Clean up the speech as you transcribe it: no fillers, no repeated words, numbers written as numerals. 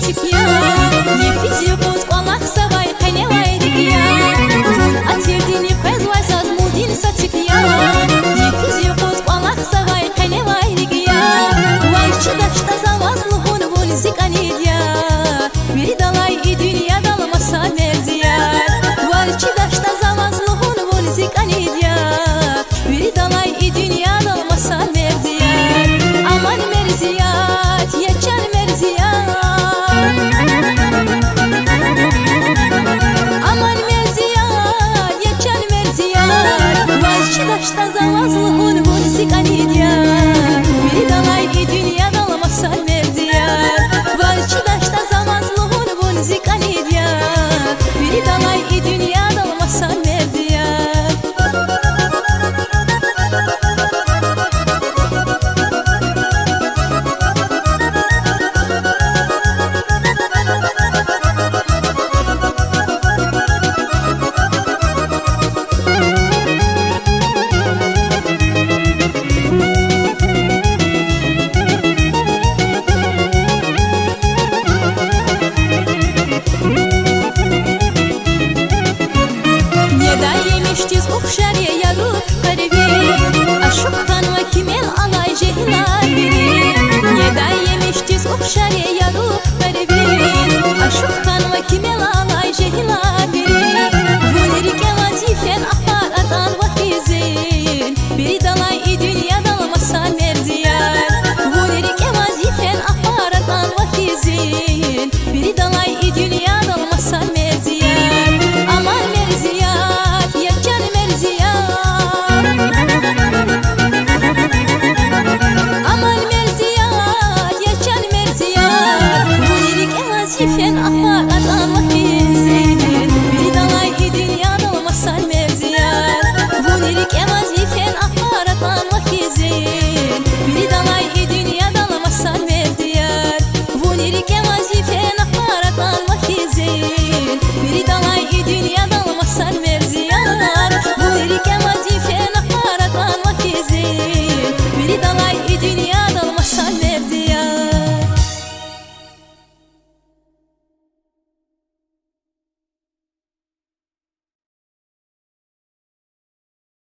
сочек я, не физику склонах савай, ханевай я. А тебе не казвай задмудин сочек я, не физику склонах савай, ханевай я. Вальчи да что за вас лухун Lezgini я, передалай и дунья далмаса Мерзият. Вальчи да что за вас лухун Lezgini я, передалай и дунья далмаса Мерзият. Aman Мерзият, yaşan Мерзият. Aman Мерзият, yaşan Мерзият. Вальчи да что за вас лухун Lezgini я, передалай и дунья далмаса Мерзият. Вальчи да что за вас лухун Lezgini я, передалай и дунья далмаса Мерзият. Не дай мечте сбухшаре я рук корви, а шухтанва кимел алай жehla biri. Не дай мечте сбухшаре я рук корви, а шухтанва кимел алай жehla biri. Bunirike vazifen ahbaratan vahizin, передалай и dünya dalmasa Мерзият. Bunirike vazifen ahbaratan vahizin, передалай и dünya dalmasa Мерзият. Aman Мерзият, yaşan Мерзият. Aman Мерзият, yaşan Мерзият. Bunirike vazifen ahbaratan